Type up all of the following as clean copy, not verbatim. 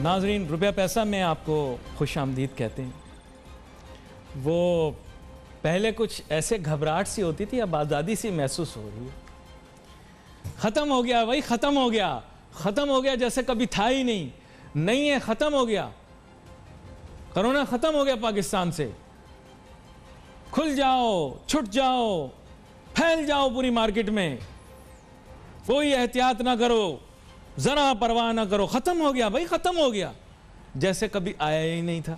नाजरीन, रुपया पैसा में आपको खुश आमदीद कहते हैं। वो पहले कुछ ऐसे घबराहट सी होती थी, अब आज़ादी सी महसूस हो रही है। ख़त्म हो गया भाई, ख़त्म हो गया, ख़त्म हो गया जैसे कभी था ही नहीं है, ख़त्म हो गया। कोरोना ख़त्म हो गया पाकिस्तान से। खुल जाओ, छुट जाओ, फैल जाओ पूरी मार्केट में, कोई एहतियात ना करो, जरा परवाह ना करो। ख़त्म हो गया भाई, ख़त्म हो गया जैसे कभी आया ही नहीं था।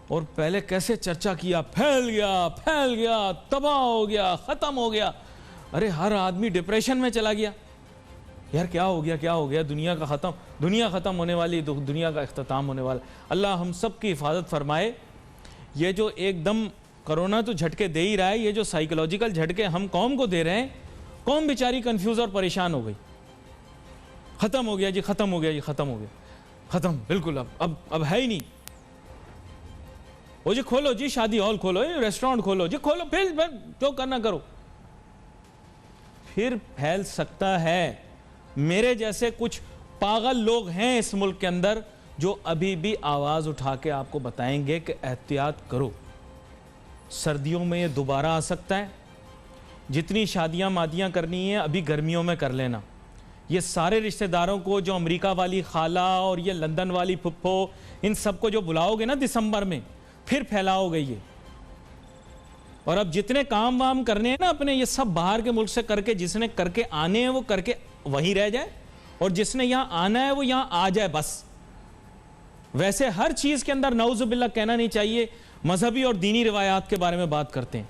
और पहले कैसे चर्चा किया, फैल गया, तबाह हो गया, ख़त्म हो गया। अरे हर आदमी डिप्रेशन में चला गया, यार क्या हो गया, दुनिया ख़त्म होने वाली, दुनिया का इख्तिताम होने वाला। अल्लाह हम सब की हिफाजत फरमाए। ये जो एकदम कोरोना तो झटके दे ही रहा है, ये जो साइकोलॉजिकल झटके हम कौम को दे रहे हैं, कौम बेचारी कंफ्यूज और परेशान हो गई। ख़त्म हो गया जी, ख़त्म हो गया, ख़त्म बिल्कुल, अब है ही नहीं। वो जी खोलो जी, शादी हॉल खोलो, रेस्टोरेंट खोलो जी, खोलो, फिर जो करना करो। फिर फैल सकता है। मेरे जैसे कुछ पागल लोग हैं इस मुल्क के अंदर जो अभी भी आवाज उठा के आपको बताएंगे कि एहतियात करो, सर्दियों में ये दोबारा आ सकता है। जितनी शादियां मादियां करनी है अभी गर्मियों में कर लेना। ये सारे रिश्तेदारों को, जो अमेरिका वाली खाला और ये लंदन वाली फुप्पो, इन सबको जो बुलाओगे ना दिसंबर में, फिर फैलाओगे ये। और अब जितने काम वाम करने हैं ना अपने, ये सब बाहर के मुल्क से करके, जिसने करके आने हैं वो करके वहीं रह जाए, और जिसने यहां आना है वो यहां आ जाए बस। वैसे हर चीज के अंदर नऊजुबिल्लाह कहना नहीं चाहिए। मजहबी और दीनी रिवायात के बारे में बात करते हैं,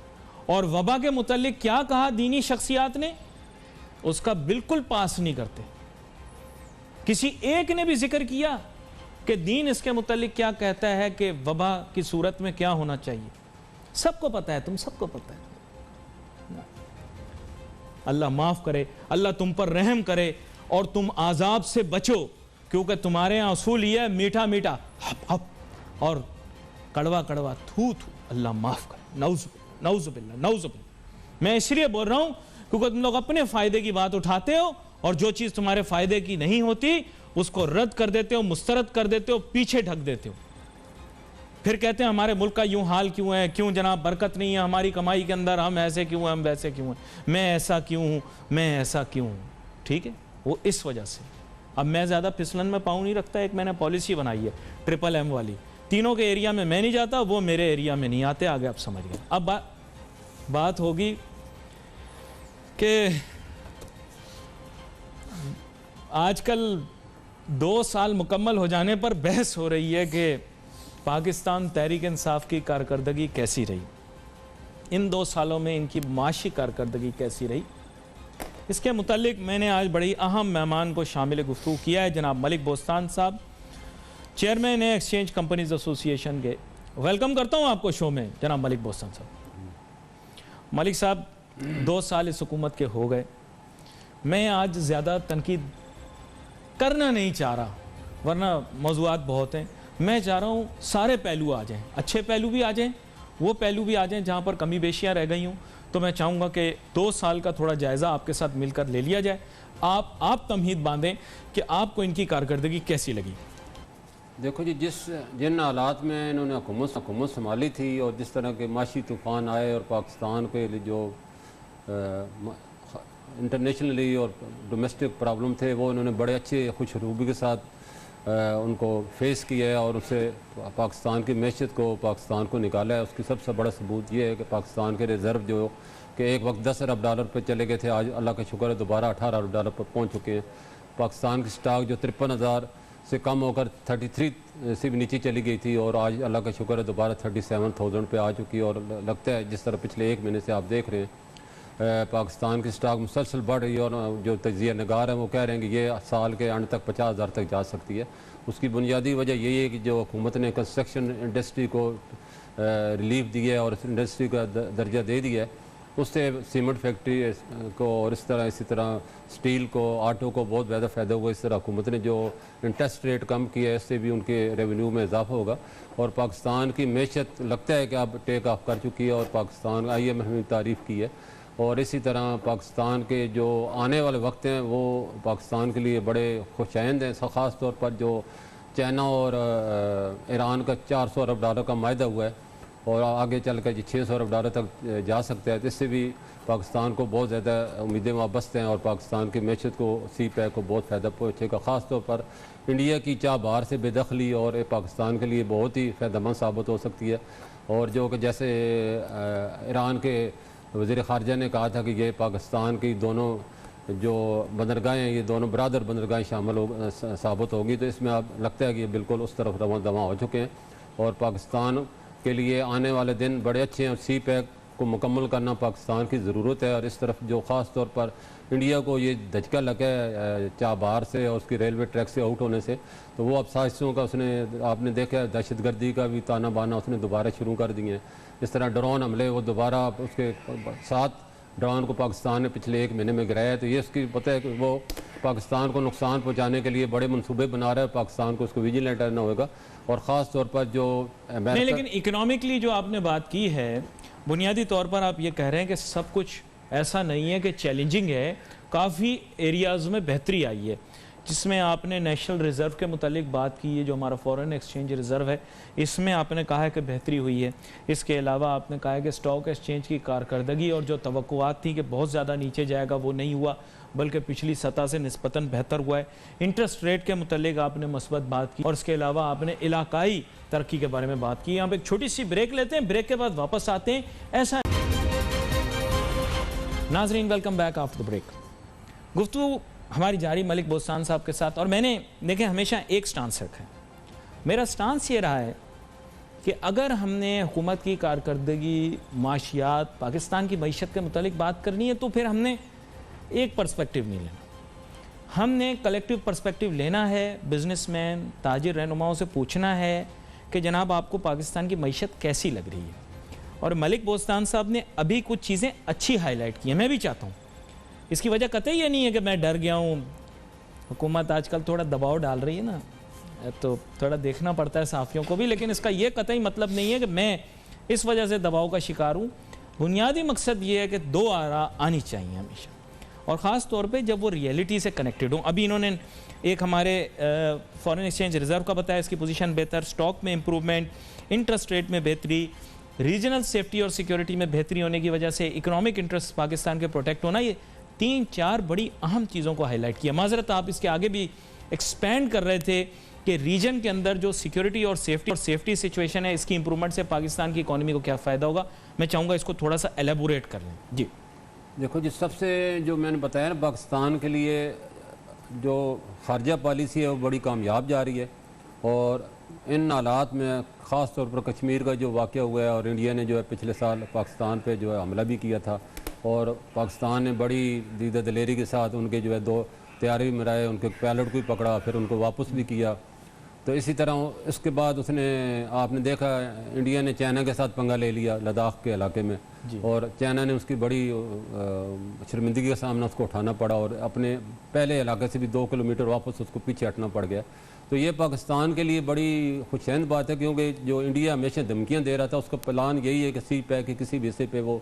और वबा के मुतालिक क्या कहा दीनी शख्सियात ने, उसका बिल्कुल पास नहीं करते। किसी एक ने भी जिक्र किया कि दीन इसके मुतालिक क्या कहता है कि वबा की सूरत में क्या होना चाहिए। सबको पता है, तुम सबको पता है। अल्लाह माफ करे, अल्लाह तुम पर रहम करे और तुम आजाब से बचो, क्योंकि तुम्हारे यहाँ असूल ये है, मीठा मीठा हप हप और कड़वा कड़वा थू थू। अल्लाह माफ करे। नऊजुबिल्लाह। मैं इसलिए बोल रहा हूं क्योंकि तुम लोग अपने फायदे की बात उठाते हो, और जो चीज तुम्हारे फायदे की नहीं होती उसको रद्द कर देते हो, मुस्तरद कर देते हो, पीछे ढक देते हो। फिर कहते हैं हमारे मुल्क का यूं हाल क्यों है, क्यों जनाब बरकत नहीं है हमारी कमाई के अंदर, हम ऐसे क्यों हैं, हम वैसे क्यों हैं, मैं ऐसा क्यों हूं, मैं ऐसा क्यों हूं। ठीक है, वो इस वजह से। अब मैं ज़्यादा फिसलन में पाँव नहीं रखता। एक मैंने पॉलिसी बनाई है MMM वाली, तीनों के एरिया में मैं नहीं जाता, वो मेरे एरिया में नहीं आते। आगे आप समझ गए। अब बात होगी कि आजकल 2 साल मुकम्मल हो जाने पर बहस हो रही है कि पाकिस्तान तहरीक इंसाफ की कारकर्दगी कैसी रही, इन 2 सालों में इनकी माशी कारकर्दगी कैसी रही। इसके मुतालिक मैंने आज बड़ी अहम मेहमान को शामिल गुफ्तगू किया है, जनाब मलिक बोस्तान साहब, चेयरमैन है एक्सचेंज कंपनीज एसोसिएशन के। वेलकम करता हूँ आपको शो में जनाब मलिक बोस्तान साहब। मलिक साहब 2 साल इस हुकूमत के हो गए। मैं आज ज़्यादा तनकीद करना नहीं चाह रहा, वरना मौज़ूआत बहुत हैं। मैं चाह रहा हूँ सारे पहलू आ जाएं, अच्छे पहलू भी आ जाएं, वो पहलू भी आ जाएं जहाँ पर कमी बेशियाँ रह गई हूँ। तो मैं चाहूँगा कि 2 साल का थोड़ा जायज़ा आपके साथ मिलकर ले लिया जाए। आप तमहीद बांधें कि आपको इनकी कारकर्दगी कैसी लगी। देखो जी, जिन हालात में इन्होंने हुकूमत संभाली थी और जिस तरह के माशी तूफ़ान आए और पाकिस्तान के जो इंटरनेशनली और डोमेस्टिक प्रॉब्लम थे, वो इन्होंने बड़े अच्छे खुशरूबी के साथ उनको फेस किया है और उससे पाकिस्तान की मैशियत को, पाकिस्तान को निकाला है। उसकी सबसे बड़ा सबूत ये है कि पाकिस्तान के रिज़र्व जो कि एक वक्त $10 अरब पर चले गए थे, आज अल्लाह का शुक्र है दोबारा $18 अरब पर पहुँच चुके हैं। पाकिस्तान की स्टॉक जो 53,000 से कम होकर 33 से भी नीचे चली गई थी, और आज अल्लाह का शुक्र है दोबारा 37,000 पे आ चुकी है। और लगता है जिस तरह पिछले 1 महीने से आप देख रहे हैं पाकिस्तान की स्टॉक मुसलसल बढ़ रही है, और जो तजिया नगार हैं वो कह रहे हैं कि ये साल के अंत तक 50,000 तक जा सकती है। उसकी बुनियादी वजह यही है कि जो हुकूमत ने कंस्ट्रक्शन इंडस्ट्री को रिलीफ दी है और इस इंडस्ट्री का दर्जा दे दिया है, उससे सीमेंट फैक्ट्री को और इसी तरह स्टील को, आटो को बहुत ज़्यादा फ़ायदा होगा। इस तरह हुकूमत ने जो इंटरेस्ट रेट कम किया है, इससे भी उनके रेवेन्यू में इजाफा होगा। और पाकिस्तान की मैशत लगता है कि अब टेक ऑफ कर चुकी है, और पाकिस्तान IMF ने तारीफ़ की है। और इसी तरह पाकिस्तान के जो आने वाले वक्त हैं वो पाकिस्तान के लिए बड़े खुशआइंद हैं। ख़ास तौर पर जो चाइना और ईरान का $400 अरब का मायदा हुआ है और आगे चल कर $600 अरब तक जा सकता है, तो इससे भी पाकिस्तान को बहुत ज़्यादा उम्मीदें वाबस्त हैं और पाकिस्तान की मैशत को सी पैक को बहुत फ़ायदा पहुँचेगा। ख़ास तौर पर इंडिया की चाह बाहर से बेदखली और पाकिस्तान के लिए बहुत ही फ़ायदेमंद साबित हो सकती है। और जो कि जैसे ईरान के वज़ीर ख़ारजा ने कहा था कि ये पाकिस्तान की दोनों जो बंदरगाहें हैं, ये दोनों बरादर बंदरगाहें साबित होगी, तो इसमें अब लगता है कि ये बिल्कुल उस तरफ रवां दवा हो चुके हैं और पाकिस्तान के लिए आने वाले दिन बड़े अच्छे हैं और सी पैक को मुकम्मल करना पाकिस्तान की ज़रूरत है। और इस तरफ जो ख़ास तौर पर इंडिया को ये धचका लगा है चाह बाहर से और उसकी रेलवे ट्रैक से आउट होने से, तो वो अब साजिशों का उसने आपने देखा है, दहशतगर्दी का भी ताना बाना उसने दोबारा शुरू कर दिए हैं। इस तरह ड्रोन हमले वो दोबारा उसके 7 ड्रोन को पाकिस्तान ने पिछले 1 महीने में गिराया है, तो ये उसकी पता है कि वो पाकिस्तान को नुकसान पहुंचाने के लिए बड़े मंसूबे बना रहा है। पाकिस्तान को उसको विजिलेंट रहना होगा और ख़ास तौर पर जो नहीं, लेकिन इकोनॉमिकली जो आपने बात की है, बुनियादी तौर पर आप ये कह रहे हैं कि सब कुछ ऐसा नहीं है कि चैलेंजिंग है, काफ़ी एरियाज़ में बेहतरी आई है, जिसमें आपने नेशनल रिज़र्व के मुतालिक बात की है, जो हमारा फॉरेन एक्सचेंज रिज़र्व है, इसमें आपने कहा है कि बेहतरी हुई है। इसके अलावा आपने कहा है कि स्टॉक एक्सचेंज की कारकर्दगी और जो तवक्कुआत थी कि बहुत ज़्यादा नीचे जाएगा, वो नहीं हुआ, बल्कि पिछली सतह से निस्बतन बेहतर हुआ है। इंटरेस्ट रेट के मुतालिक आपने मस्बत बात की और इसके अलावा आपने इलाकाई तरक्की के बारे में बात की। यहाँ पर एक छोटी सी ब्रेक लेते हैं, ब्रेक के बाद वापस आते हैं। ऐसा नाजरीन, welcome back after the break. गुफ्तगू हमारी जारी मलिक बोस्तान साहब के साथ, और मैंने देखे हमेशा एक स्टांस रखा है। मेरा स्टांस ये रहा है कि अगर हमने हुकूमत की कारकर्दगी, माशियात, पाकिस्तान की मईशत के मुतालिक बात करनी है, तो फिर हमने एक पर्सपेक्टिव नहीं लेना, हमने कलेक्टिव पर्सपेक्टिव लेना है। बिजनेसमैन, ताजिर, रहनुमाओं से पूछना है कि जनाब आपको पाकिस्तान की मईशत कैसी लग रही है। और मलिक बोस्तान साहब ने अभी कुछ चीज़ें अच्छी हाईलाइट की हैं, मैं भी चाहता हूँ। इसकी वजह कतई ये नहीं है कि मैं डर गया हूँ, हुकूमत आजकल थोड़ा दबाव डाल रही है ना, तो थोड़ा देखना पड़ता है सहाफ़ियों को भी, लेकिन इसका ये कतई मतलब नहीं है कि मैं इस वजह से दबाव का शिकार हूँ। बुनियादी मकसद ये है कि 2 आरा आनी चाहिए हमेशा, और ख़ास तौर पे जब वो रियलिटी से कनेक्टेड हों। अभी इन्होंने एक हमारे फॉरेन एक्सचेंज रिज़र्व का बताया, इसकी पोजीशन बेहतर, स्टॉक में इम्प्रूवमेंट, इंटरेस्ट रेट में बेहतरी, रीजनल सेफ्टी और सिक्योरिटी में बेहतरी होने की वजह से इकोनॉमिक इंटरेस्ट पाकिस्तान के प्रोटेक्ट होना, ये 3-4 बड़ी अहम चीज़ों को हाईलाइट किया। माजरत आप इसके आगे भी एक्सपेंड कर रहे थे कि रीजन के अंदर जो सिक्योरिटी और सेफ्टी सिचुएशन है, इसकी इंप्रूवमेंट से पाकिस्तान की इकॉनमी को क्या फ़ायदा होगा। मैं चाहूँगा इसको थोड़ा सा एलेबोरेट कर लें। जी देखो जी, सबसे जो मैंने बताया ना, पाकिस्तान के लिए जो खारजा पॉलिसी है वो बड़ी कामयाब जा रही है। और इन हालात में ख़ास तौर पर कश्मीर का जो वाक़या हुआ है, और इंडिया ने जो है पिछले साल पाकिस्तान पे जो है हमला भी किया था, और पाकिस्तान ने बड़ी दीदा दलेरी के साथ उनके जो है 2 तैयारी में रहे, उनके पायलट को भी पकड़ा, फिर उनको वापस भी किया। तो इसी तरह इसके बाद उसने, आपने देखा इंडिया ने चाइना के साथ पंगा ले लिया लद्दाख के इलाके में, और चाइना ने उसकी बड़ी शर्मिंदगी का सामना उसको उठाना पड़ा, और अपने पहले इलाके से भी 2 किलोमीटर वापस उसको पीछे हटना पड़ गया। तो ये पाकिस्तान के लिए बड़ी खुशैन बात है, क्योंकि जो इंडिया हमेशा धमकियाँ दे रहा था, उसका प्लान यही है कि सी पैक के किसी भी हिस्से पे वो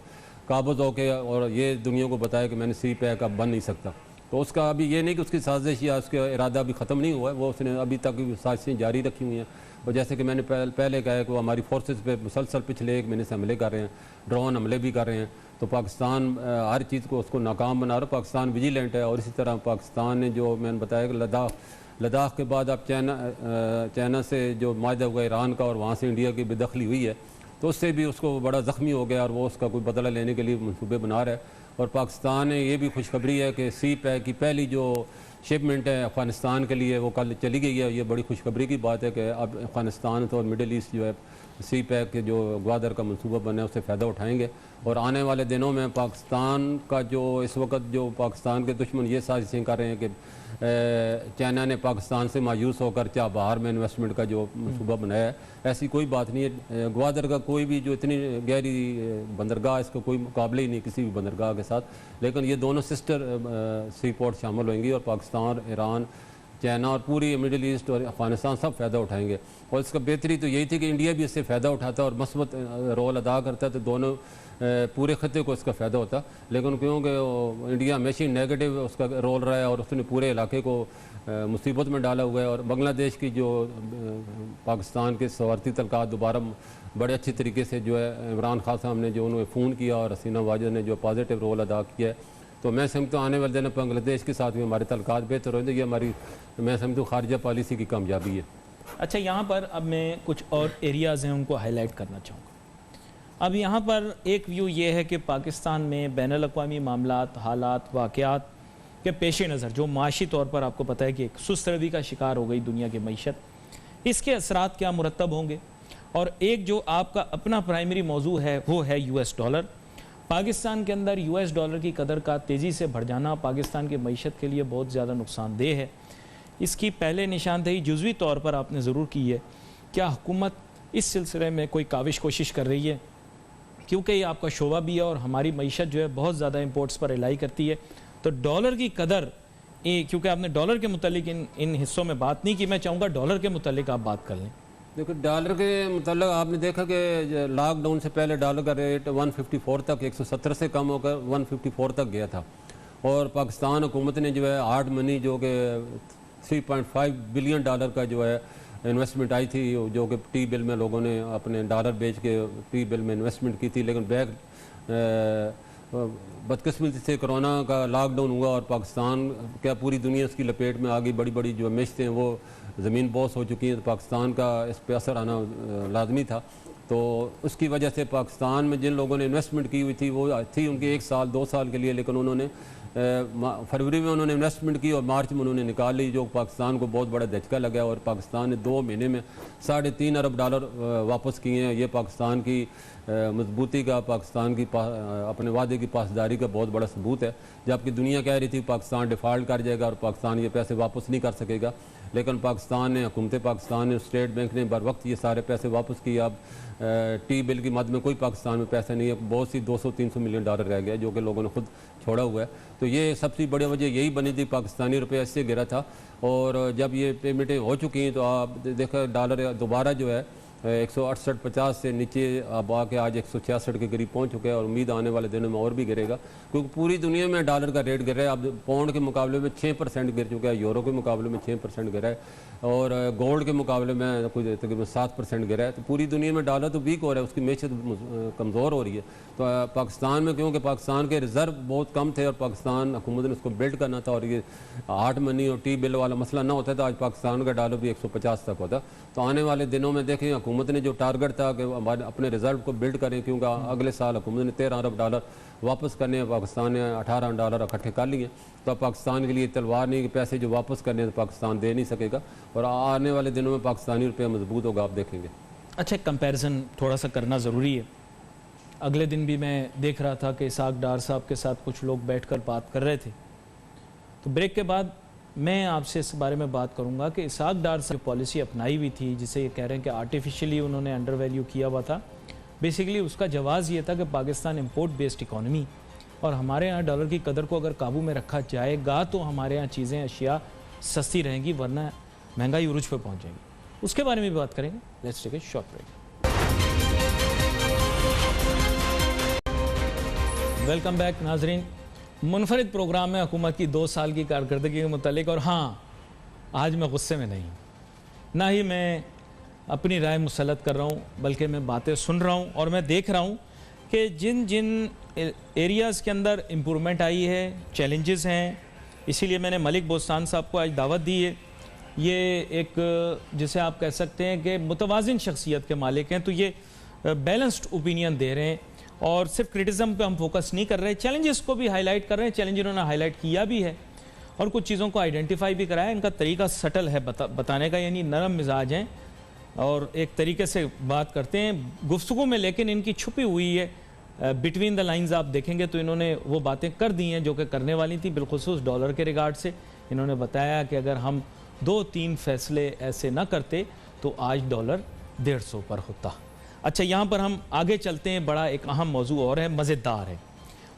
काबज़ होके और ये दुनिया को बताया कि मैंने सी पैक अब बन नहीं सकता। तो उसका अभी ये नहीं कि उसकी साजिश या उसका इरादा अभी ख़त्म नहीं हुआ है, वो उसने अभी तक साजिशें जारी रखी हुई हैं। और जैसे कि मैंने पहले कहा है कि वो हमारी फोर्सेस पे मुसलसल पिछले 1 महीने से हमले कर रहे हैं, ड्रोन हमले भी कर रहे हैं। तो पाकिस्तान हर चीज़ को उसको नाकाम बना रहा है। पाकिस्तान विजिलेंट है। और इसी तरह पाकिस्तान ने जो मैंने बताया कि लद्दाख के बाद अब चाइना से जो मायदा हुआ ईरान का, और वहाँ से इंडिया की बेदखली हुई है, तो उससे भी उसको बड़ा ज़ख्मी हो गया, और वो उसका कोई बदला लेने के लिए मंसूबे बना रहा है। और पाकिस्तान ने ये भी खुशखबरी है कि सी पैक की पहली जो शिपमेंट है अफ़गानिस्तान के लिए वो कल चली गई है। ये बड़ी खुशखबरी की बात है कि अब अफ़गानिस्तान तो और मिडिल ईस्ट जो है सी पैक के जो ग्वादर का मंसूबा बना है उससे फ़ायदा उठाएंगे। और आने वाले दिनों में पाकिस्तान का जो इस वक्त जो पाकिस्तान के दुश्मन ये साजिशें कर रहे हैं कि चाइना ने पाकिस्तान से मायूस होकर चाह बाहर में इन्वेस्टमेंट का जो मंसूबा बनाया है, ऐसी कोई बात नहीं है। ग्वादर का कोई भी जो इतनी गहरी बंदरगाह, इसका कोई मुकाबले ही नहीं किसी भी बंदरगाह के साथ। लेकिन ये दोनों सिस्टर सी पोर्ट शामिल होंगी, और पाकिस्तान, ईरान, चाइना और पूरी मिडिल ईस्ट और अफगानिस्तान सब फ़ायदा उठाएंगे। और इसका बेहतरी तो यही थी कि इंडिया भी इससे फ़ायदा उठाता और मस्बत रोल अदा करता, तो दोनों पूरे खत्े को इसका फ़ायदा होता। लेकिन क्योंकि इंडिया हमेशा ही नेगेटिव उसका रोल रहा है, और उसने पूरे इलाके को मुसीबत में डाला हुआ है। और बांग्लादेश की जो पाकिस्तान के सवारती तलकात दोबारा बड़े अच्छे तरीके से जो है इमरान खान साहब ने जो उन्होंने फ़ोन किया और हसीना वाजिद ने जो पॉजिटिव रोल अदा किया है, तो मैं समझता हूँ आने वाले दिन बांग्लादेश के साथ भी हमारे तलकात बेहतर होंगे। ये हमारी, मैं समझता हूँ, खारजा पॉलिसी की कामयाबी है। अच्छा, यहाँ पर अब मैं कुछ और एरियाज़ हैं उनको हाईलाइट करना चाहूँगा। अब यहाँ पर एक व्यू ये है कि पाकिस्तान में बैनुल-अक़वामी मामलात, हालात, वाक़यात के पेश नज़र जो माशी तौर पर आपको पता है कि एक सुस्त रवि का शिकार हो गई दुनिया की मईशत, इसके असरात क्या मुरतब होंगे। और एक जो आपका अपना प्राइमरी मौजू है वो है US डॉलर। पाकिस्तान के अंदर US डॉलर की कदर का तेज़ी से बढ़ जाना पाकिस्तान की मईशत के लिए बहुत ज़्यादा नुकसानदेह है। इसकी पहले निशानदेही जुज़वी तौर पर आपने ज़रूर की है। क्या हुकूमत इस सिलसिले में कोई काविश कोशिश कर रही है, क्योंकि ये आपका शोबा भी है और हमारी मईशत जो है बहुत ज़्यादा इंपोर्ट्स पर रिलाई करती है, तो डॉलर की कदर, क्योंकि आपने डॉलर के मुतालिक इन हिस्सों में बात नहीं की, मैं चाहूँगा डॉलर के मुतालिक आप बात कर लें। देखो, डॉलर के मतलब आपने देखा कि लॉकडाउन से पहले डॉलर का रेट 154 तक, 170 से कम होकर 154 तक गया था। और पाकिस्तान हुकूमत ने जो है हार्ड मनी जो कि 3.5 बिलियन डॉलर का जो है इन्वेस्टमेंट आई थी, जो कि टी बिल में लोगों ने अपने डॉलर बेच के टी बिल में इन्वेस्टमेंट की थी, लेकिन बदकिस्मती से कोरोना का लॉकडाउन हुआ और पाकिस्तान क्या पूरी दुनिया उसकी लपेट में आ गई। बड़ी बड़ी जो मेशतें हैं वो ज़मीन बोस हो चुकी हैं, तो पाकिस्तान का इस पर असर आना लाजमी था। तो उसकी वजह से पाकिस्तान में जिन लोगों ने इन्वेस्टमेंट की हुई थी वो थी उनकी 1 साल 2 साल के लिए, लेकिन उन्होंने फरवरी में उन्होंने इन्वेस्टमेंट की और मार्च में उन्होंने निकाल ली, जो पाकिस्तान को बहुत बड़ा धचका लगा। और पाकिस्तान ने 2 महीने में 3.5 अरब डॉलर वापस किए हैं। ये पाकिस्तान की मजबूती का, पाकिस्तान की अपने वादे की पासदारी का बहुत बड़ा सबूत है। जबकि दुनिया कह रही थी पाकिस्तान डिफ़ॉल्ट कर जाएगा और पाकिस्तान ये पैसे वापस नहीं कर सकेगा, लेकिन पाकिस्तान ने, हुकूमत पाकिस्तान ने, स्टेट बैंक ने बर वक्त ये सारे पैसे वापस किए। अब टी बिल की मद में कोई पाकिस्तान में पैसा नहीं है, बहुत सी 200-300 मिलियन डॉलर रह गया जो कि लोगों ने खुद छोड़ा हुआ है। तो ये सबसे बड़ी वजह यही बनी थी, पाकिस्तानी रुपये इससे गिरा था। और जब ये पेमेंटें हो चुकी हैं तो आप देखा डॉलर दोबारा जो है 168.50 से नीचे अब आके आज 166 के करीब पहुंच चुके हैं। और उम्मीद आने वाले दिनों में और भी गिरेगा, क्योंकि पूरी दुनिया में डॉलर का रेट गिर रहा है। अब पाउंड के मुकाबले में 6% गिर चुका है, यूरो के मुकाबले में 6% गिरा है, और गोल्ड के मुकाबले में कुछ तकरीबन 7% गिरा है। तो पूरी दुनिया में डॉलर तो वीक हो रहा है, उसकी मैशत कमज़ोर हो रही है। तो पाकिस्तान में, क्योंकि पाकिस्तान के रिज़र्व बहुत कम थे और पाकिस्तान हुकूमत ने उसको बिल्ड करना था, और ये हार्ड मनी और टी बिल वाला मसला ना होता तो आज पाकिस्तान का डॉलर भी 150 तक होता। तो आने वाले दिनों में देखें, हुकूमत ने जो टारगेट था कि हमारे अपने रिज़र्व को बिल्ड करें, क्योंकि अगले साल हुकूमत ने 13 अरब डॉलर वापस करने हैं, पाकिस्तान ने 18 डॉलर इकट्ठे कर लिए। तो पाकिस्तान के लिए तलवार नहीं कि पैसे जो वापस करने हैं तो पाकिस्तान दे नहीं सकेगा, और आने वाले दिनों में पाकिस्तानी रुपया मजबूत होगा, आप देखेंगे। अच्छा, कंपैरिजन थोड़ा सा करना ज़रूरी है। अगले दिन भी मैं देख रहा था कि इसाक डार साहब के साथ कुछ लोग बैठकर बात कर रहे थे, तो ब्रेक के बाद मैं आपसे इस बारे में बात करूंगा कि इसाक डार साहब पॉलिसी अपनाई हुई थी, जिसे ये कह रहे हैं कि आर्टिफिशियली उन्होंने अंडर वैल्यू किया हुआ था, बेसिकली उसका जवाब ये था कि पाकिस्तान इम्पोर्ट बेस्ड इकॉनमी, और हमारे यहाँ डॉलर की कदर को अगर काबू में रखा जाएगा तो हमारे यहाँ चीज़ें, अशिया सस्ती रहेंगी, वरना महंगाई उरूज पर पहुँच जाएगी। उसके बारे में भी बात करेंगे। Let's take a short break. Welcome back नाजरीन। मुनफरिद प्रोग्राम में हुकूमत की 2 साल की कारकर्दगी के मुतालिक, और हाँ, आज मैं गुस्से में नहीं, ना ही मैं अपनी राय मुसलत कर रहा हूँ, बल्कि मैं बातें सुन रहा हूँ और मैं देख रहा हूँ कि जिन जिन एरियाज़ के अंदर इम्प्रूवमेंट आई है, चैलेंजेस हैं, इसीलिए मैंने मलिक बोस्तान साहब को आज दावत दी है। ये एक, जिसे आप कह सकते हैं कि मुतवाज़िन शख्सियत के मालिक हैं, तो ये बैलेंस्ड ओपिनियन दे रहे हैं और सिर्फ क्रिटिज़म पे हम फोकस नहीं कर रहे, चैलेंजेस को भी हाईलाइट कर रहे हैं। चैलेंज इन्होंने हाईलाइट किया भी है और कुछ चीज़ों को आइडेंटिफाई भी कराया। इनका तरीका सटल है बताने का, यानी नरम मिजाज हैं और एक तरीके से बात करते हैं गुफ्तगू में, लेकिन इनकी छुपी हुई है बिटवीन द लाइंस आप देखेंगे तो इन्होंने वो बातें कर दी हैं जो कि करने वाली थी। बिलखुसूस डॉलर के रिगार्ड से इन्होंने बताया कि अगर हम 2-3 फैसले ऐसे ना करते तो आज डॉलर 150 पर होता। अच्छा, यहाँ पर हम आगे चलते हैं, बड़ा एक अहम मौजू और है, मज़ेदार है।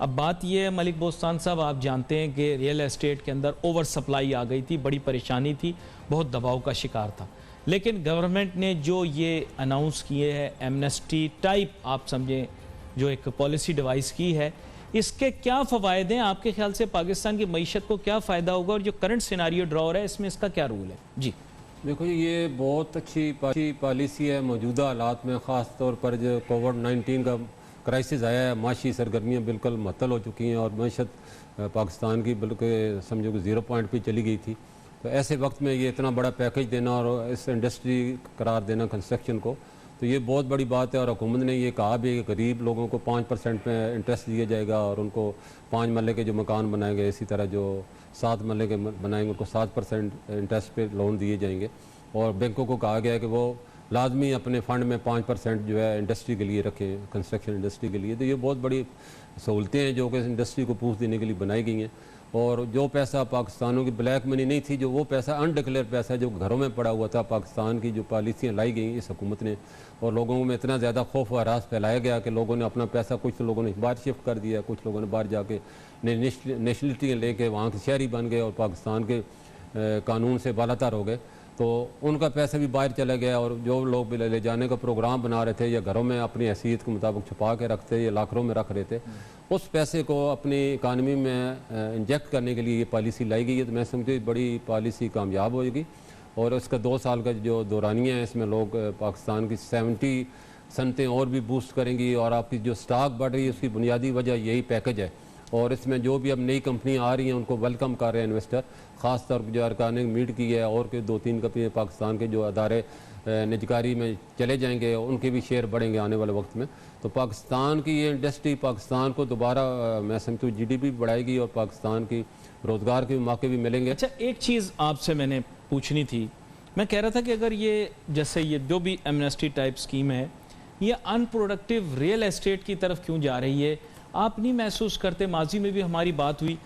अब बात यह है मलिक बोस्तान साहब, आप जानते हैं कि रियल एस्टेट के अंदर ओवर सप्लाई आ गई थी, बड़ी परेशानी थी, बहुत दबाव का शिकार था, लेकिन गवर्नमेंट ने जो ये अनाउंस किए है एमनेस्टी टाइप, आप समझें जो एक पॉलिसी डिवाइस की है, इसके क्या फ़वायद हैं आपके ख्याल से? पाकिस्तान की मईशत को क्या फ़ायदा होगा और जो करंट सिनारियो ड्रॉ हो रहा है इसमें इसका क्या रूल है? जी देखो ये बहुत अच्छी पॉलिसी है मौजूदा हालात में, ख़ास तौर पर जो कोविड-19 का क्राइसिस आया है, माशी सरगर्मियाँ बिल्कुल मअतल हो चुकी हैं और मईशत पाकिस्तान की बिल्कुल समझो कि 0 पॉइंट पे चली गई थी। तो ऐसे वक्त में ये इतना बड़ा पैकेज देना और इस इंडस्ट्री करार देना कंस्ट्रक्शन को, तो ये बहुत बड़ी बात है। और हुकूमत ने ये कहा भी कि गरीब लोगों को 5% में इंटरेस्ट दिया जाएगा और उनको 5 मरले के जो मकान बनाएंगे, इसी तरह जो 7 मरले के बनाएंगे उनको 7% इंटरेस्ट पे लोन दिए जाएंगे। और बैंकों को कहा गया है कि वो लाजमी अपने फ़ंड में 5% जो है इंडस्ट्री के लिए रखें, कंस्ट्रक्शन इंडस्ट्री के लिए। तो ये बहुत बड़ी सहूलतें हैं जो कि इंडस्ट्री को पूछ देने के लिए बनाई गई हैं। और जो पैसा पाकिस्तानों की ब्लैक मनी नहीं थी, जो वो पैसा अनडिक्लेयर पैसा जो घरों में पड़ा हुआ था, पाकिस्तान की जो पॉलिसियाँ लाई गई इस हुकूमत ने, और लोगों में इतना ज़्यादा खौफ व हरास फैलाया गया कि लोगों ने अपना पैसा, कुछ लोगों ने बाहर शिफ्ट कर दिया, कुछ लोगों ने बाहर जाके नेशनलिटी लेके वहाँ के शहरी बन गए और पाकिस्तान के कानून से बालातर हो गए। तो उनका पैसा भी बाहर चला गया और जो लोग भी ले जाने का प्रोग्राम बना रहे थे या घरों में अपनी हैसियत के मुताबिक छुपा के रखते या लाखों में रख रहे थे, उस पैसे को अपनी इकानमी में इंजेक्ट करने के लिए ये पॉलिसी लाई गई है। तो मैं समझती बड़ी पॉलिसी कामयाब होगी और इसका 2 साल का जो दौरानिया है इसमें लोग पाकिस्तान की 70 सनतें और भी बूस्ट करेंगी और आपकी जो स्टॉक बढ़ रही है उसकी बुनियादी वजह यही पैकेज है। और इसमें जो भी अब नई कंपनियां आ रही हैं उनको वेलकम कर रहे हैं इन्वेस्टर, ख़ास तौर पर जो अरकान ने मीट की है और के 2-3 कंपनी पाकिस्तान के जो अदारे निजकारी में चले जाएंगे उनके भी शेयर बढ़ेंगे आने वाले वक्त में। तो पाकिस्तान की ये इंडस्ट्री पाकिस्तान को दोबारा मैं समझती हूँ GDP बढ़ाएगी और पाकिस्तान की रोज़गार के मौके भी मिलेंगे। अच्छा, एक चीज़ आपसे मैंने पूछनी थी, मैं कह रहा था कि अगर ये जैसे ये जो भी एमनेस्टी टाइप स्कीम है ये अनप्रोडक्टिव रियल एस्टेट की तरफ क्यों जा रही है? आप नहीं महसूस करते, माजी में भी हमारी बात हुई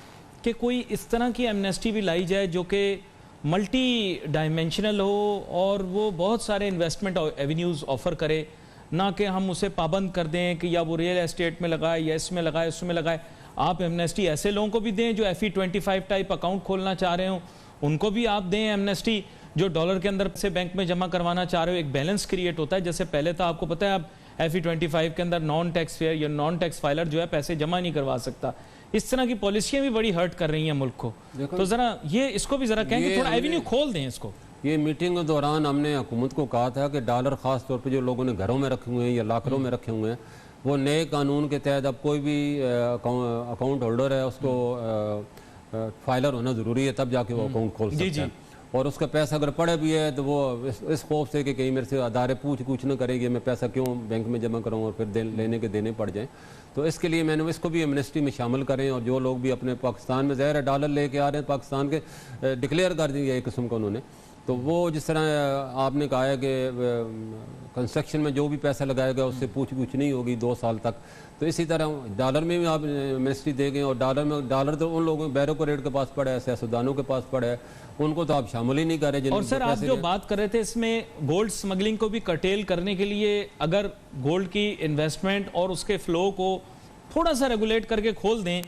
कि कोई इस तरह की एमनेस्टी भी लाई जाए जो कि मल्टी डायमेंशनल हो और वो बहुत सारे इन्वेस्टमेंट एवेन्यूज़ ऑफ़र करे, ना कि हम उसे पाबंद कर दें कि या वो रियल एस्टेट में लगाए या इसमें लगाए उसमें लगाए। आप एमनेस्टी ऐसे लोगों को भी दें जो FE25 टाइप अकाउंट खोलना चाह रहे हों, उनको भी आप दें एमनेस्टी। जो डॉलर के अंदर से बैंक में जमा करवाना चाह रहे हो, एक बैलेंस क्रिएट होता है। जैसे पहले था, आपको पता है, आप FE25 के अंदर नॉन टैक्स फेयर या नॉन टैक्स फाइलर जो है पैसे जमा नहीं करवा सकता। इस तरह की पॉलिसियां भी बड़ी हर्ट कर रही हैं मुल्क को। तो जरा ये इसको भी जरा कहें कि थोड़ा एवेन्यू खोल दें इसको। ये मीटिंग के दौरान हमने हुकूमत को कहा था कि डॉलर ख़ास तौर पे जो लोगों ने घरों में रखे हुए हैं या लाकरों में रखे हुए हैं, वो नए कानून के तहत अब कोई भी अकाउंट होल्डर है उसको फाइलर होना ज़रूरी है, तब जाके वो अकाउंट खोल सकता है। और उसका पैसा अगर पड़े भी है तो वो इस खौफ से कि कहीं मेरे से अदारे पूछ न करेंगे मैं पैसा क्यों बैंक में जमा कराऊँ और फिर लेने के देने पड़ जाएँ। तो इसके लिए मैंने इसको भी एमनेस्टी में शामिल करें और जो लोग भी अपने पाकिस्तान में ज़ाहिर है डॉलर लेके आ रहे हैं, पाकिस्तान के डिक्लेयर कर दिया एक किस्म का उन्होंने, तो वो जिस तरह आपने कहा है कि कंस्ट्रक्शन में जो भी पैसा लगाएगा उससे पूछ नहीं होगी 2 साल तक, तो इसी तरह डॉलर में भी आप एमनेस्टी देंगे। और डॉलर तो उन लोगों बैरोक्रेट के पास पड़ा है, सियासतदानों के पास पड़ा है, उनको तो आप शामिल ही नहीं कर रहे। और सर, आप जो बात कर रहे थे इसमें गोल्ड स्मगलिंग को भी कर्टेल करने के लिए अगर गोल्ड की इन्वेस्टमेंट और उसके फ्लो को थोड़ा सा रेगुलेट करके खोल दें,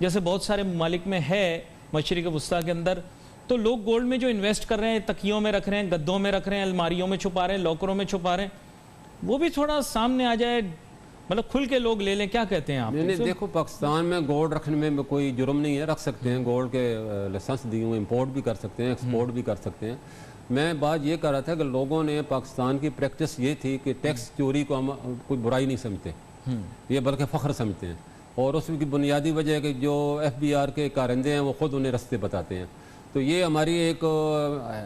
जैसे बहुत सारे ममालिक में है मशरिक़ वस्ता के अंदर, तो लोग गोल्ड में जो इन्वेस्ट कर रहे हैं, तकियों में रख रहे हैं, गद्दों में रख रहे हैं, अलमारियों में छुपा रहे हैं, लॉकरों में छुपा रहे हैं, वो भी थोड़ा सामने आ जाए, मतलब खुल के लोग ले लें। क्या कहते हैं आप? नहीं, देखो पाकिस्तान में गोल्ड रखने में कोई जुर्म नहीं है, रख सकते हैं, गोल्ड के लाइसेंस दिए हुए, इंपोर्ट भी कर सकते हैं, एक्सपोर्ट भी कर सकते हैं। मैं बात ये कर रहा था कि लोगों ने पाकिस्तान की प्रैक्टिस ये थी कि टैक्स चोरी को हम कोई बुराई नहीं समझते, ये बल्कि फ़ख्र समझते हैं। और उसकी बुनियादी वजह है कि जो FBR के कारिंदे हैं वो ख़ुद उन्हें रास्ते बताते हैं। तो ये हमारी एक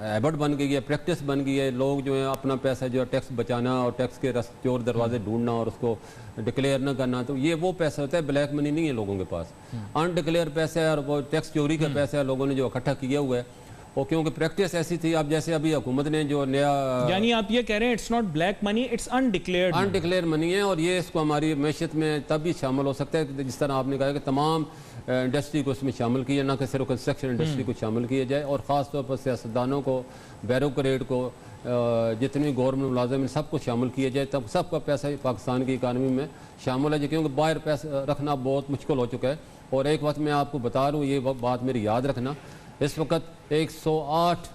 हैबिट बन गई है, प्रैक्टिस बन गई है। लोग जो है अपना पैसा जो है टैक्स बचाना और टैक्स के चोर दरवाजे ढूंढना और उसको डिक्लेयर न करना, तो ये वो पैसा होता है, ब्लैक मनी नहीं है लोगों के पास, अनडिक्लेयर पैसा है और वो टैक्स चोरी का पैसा है लोगों ने जो इकट्ठा किया हुआ है। और क्योंकि प्रैक्टिस ऐसी थी, अब जैसे अभी हुकूमत ने जो नया, यानी आप ये कह रहे हैं it's not black money, it's undeclared money है, और ये इसको हमारी मैशियत में तब भी शामिल हो सकता है जिस तरह आपने कहा कि तमाम इंडस्ट्री को इसमें शामिल किया, ना कि सिर्फ कंस्ट्रक्शन इंडस्ट्री को शामिल किया जाए। और ख़ास तौर पर सियासतदानों को, बैरोक्रेट को, जितनी गवर्नमेंट मुलाजिम सबको शामिल किया जाए, तब सबका पैसा पाकिस्तान की इकानमी में शामिल है, क्योंकि बाहर पैसा रखना बहुत मुश्किल हो चुका है। और एक बात मैं आपको बता रहा हूँ, ये बात मेरी याद रखना, इस वक्त 108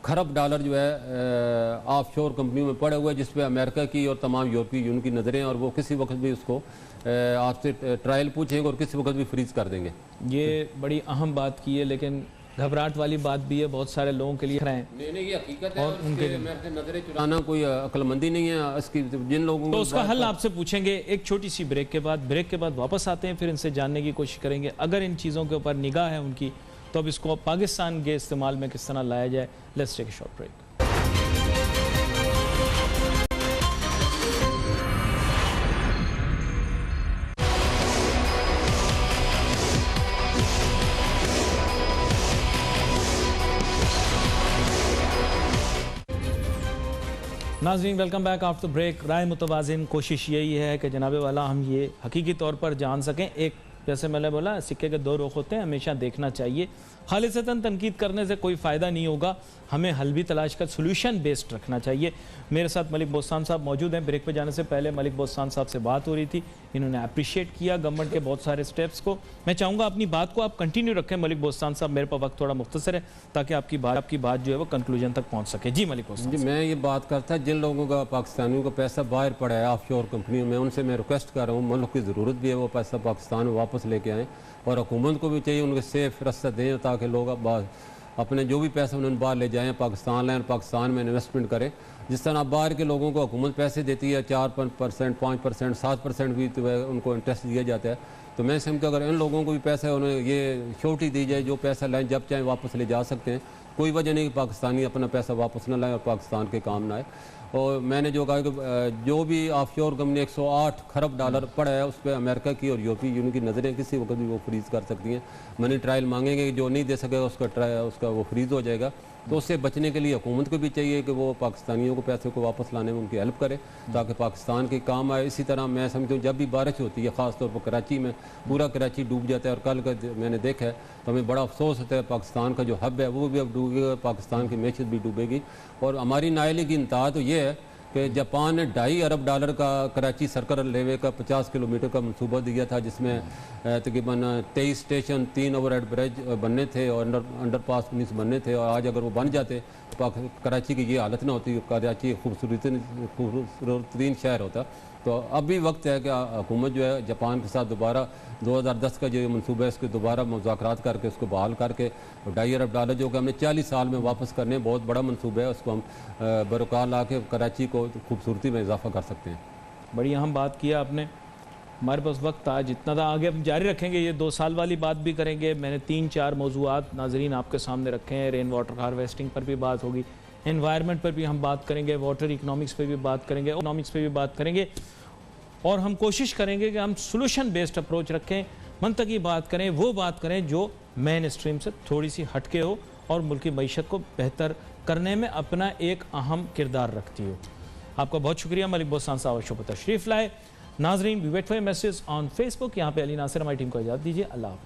खरब डॉलर जो है ऑफशोर कंपनियों में पड़े हुए हैं, जिस पे अमेरिका की और तमाम यूरोपीय यूनियन की नज़रें, और वो किसी वक्त भी उसको आपसे ट्रायल पूछेंगे और किसी वक्त भी फ्रीज कर देंगे। ये बड़ी अहम बात की है, लेकिन घबराहट वाली बात भी है बहुत सारे लोगों के लिए। नहीं, ये हकीकत है और उनके मेरे नजरें चुराना कोई अक्लमंदी नहीं है इसकी। जिन लोगों तो उसका हल आपसे पूछेंगे एक छोटी सी ब्रेक के बाद वापस आते हैं, फिर इनसे जानने की कोशिश करेंगे अगर इन चीज़ों के ऊपर निगाह है उनकी, तो अब इसको पाकिस्तान के इस्तेमाल में किस तरह लाया जाए। Let's take a short break. नाज़रीन वेलकम बैक आफ्टर ब्रेक। राय मुतवाज़िन कोशिश यही है कि जनाबे वाला हम ये हकीकी तौर पर जान सकें। एक जैसे मैंने बोला सिक्के के दो रुख होते हैं, हमेशा देखना चाहिए। खालिसतन तनकीद करने से कोई फ़ायदा नहीं होगा, हमें हल भी तलाश कर सोल्यूशन बेस्ड रखना चाहिए। मेरे साथ मलिक बोस्तान साहब मौजूद हैं। ब्रेक पे जाने से पहले मलिक बोस्तान साहब से बात हो रही थी, इन्होंने अप्रिशिएट किया गवर्नमेंट के बहुत सारे स्टेप्स को। मैं चाहूँगा अपनी बात को आप कंटिन्यू रखें मलिक बोस्तान साहब, मेरे पास वक्त थोड़ा मुख्तसर है ताकि आपकी बात जो है वो कंक्लूजन तक पहुँच सके। जी मलिक बोस्तान। जी, मैं ये बात करता जिन लोगों का पाकिस्तानियों का पैसा बाहर पड़ा है ऑफशोर कंपनियों में, उनसे मैं रिक्वेस्ट कर रहा हूँ, मुल्क की ज़रूरत भी है वो पैसा पाकिस्तान में वापस लेके आएँ और हुकूमत को भी चाहिए उनके सेफ रास्ता दें ताकि लोग अब अपने जो भी पैसा उन्होंने बाहर ले जाएँ पाकिस्तान लाएँ, पाकिस्तान में इन्वेस्टमेंट करें। जिस तरह बाहर के लोगों को हुकूमत पैसे देती है 4%, 5%, 7% भी तो उनको इंटरेस्ट दिया जाता है, तो मैं समझता अगर इन लोगों को भी पैसा उन्हें ये श्योरिटी दी जाए, जो पैसा लाएँ जब चाहें वापस ले जा सकते हैं। कोई वजह नहीं कि पाकिस्तानी अपना पैसा वापस न लाएँ और पाकिस्तान के काम ना आए। और मैंने जो कहा कि जो भी ऑफशोर कंपनी 108 खरब डॉलर पड़ा है उस पर अमेरिका की और यूरोपीय यूनियन की नज़रें किसी वक्त भी वो फ्रीज़ कर सकती हैं। मनी ट्रायल मांगेंगे, जो नहीं दे सकेगा उसका वो फ्रीज़ हो जाएगा। तो उससे बचने के लिए हुकूमत को भी चाहिए कि वो पाकिस्तानियों को पैसे को वापस लाने में उनकी हेल्प करे ताकि पाकिस्तान के काम आए। इसी तरह मैं समझता हूँ जब भी बारिश होती है ख़ासतौर पर कराची में, पूरा कराची डूब जाता है और कल का मैंने देखा है तो हमें बड़ा अफसोस होता है। पाकिस्तान का जो हब है वो भी अब डूबेगा, पाकिस्तान की मैशत भी डूबेगी। और हमारी नाअहली की इंतहा तो ये है कि जापान ने $2.5 अरब का कराची सर्कल लेवे का 50 किलोमीटर का मंसूबा दिया था, जिसमें तकरीबन 23 स्टेशन, 3 ओवरहेड ब्रिज बनने थे और अंडरपास 19 बनने थे। और आज अगर वो बन जाते तो कराची की ये हालत ना होती, कराची खूबसूरतरीन शहर होता। तो अब भी वक्त है कि हुकूमत जो है जापान के साथ दोबारा 2010 का जो मंसूबा है इसके दोबारा मुज़ाकरात करके उसको बहाल करके $2.5 अरब जो कि हमने 40 साल में वापस करने, बहुत बड़ा मंसूबा है, उसको हम बरकरार ला के कराची को खूबसूरती में इजाफा कर सकते हैं। बड़ी अहम बात किया आपने। हमारे पास वक्त आज जितना था, आगे हम जारी रखेंगे, ये 2 साल वाली बात भी करेंगे। मैंने 3-4 मौज़ूआत नाज़रीन आपके सामने रखे हैं। रेन वाटर हार्वेस्टिंग पर भी बात होगी, एनवायरनमेंट पर भी हम बात करेंगे, वाटर इकनॉमिक्स पर भी बात करेंगे, इकनॉमिक्स पर भी बात करेंगे। और हम कोशिश करेंगे कि हम सोल्यूशन बेस्ड अप्रोच रखें, मंतकी बात करें, वो बात करें जो मेन स्ट्रीम से थोड़ी सी हटके हो और मुल्क की मईशत को बेहतर करने में अपना एक अहम किरदार रखती हो। आपका बहुत शुक्रिया मलिक बोस्तान साहब शो पर तशरीफ़ लाए। नाजरीन we wait for message on Facebook. यहाँ पे अली नासिर हमारी टीम को इजाज़त दीजिए। अल्लाह हाफ़िज़।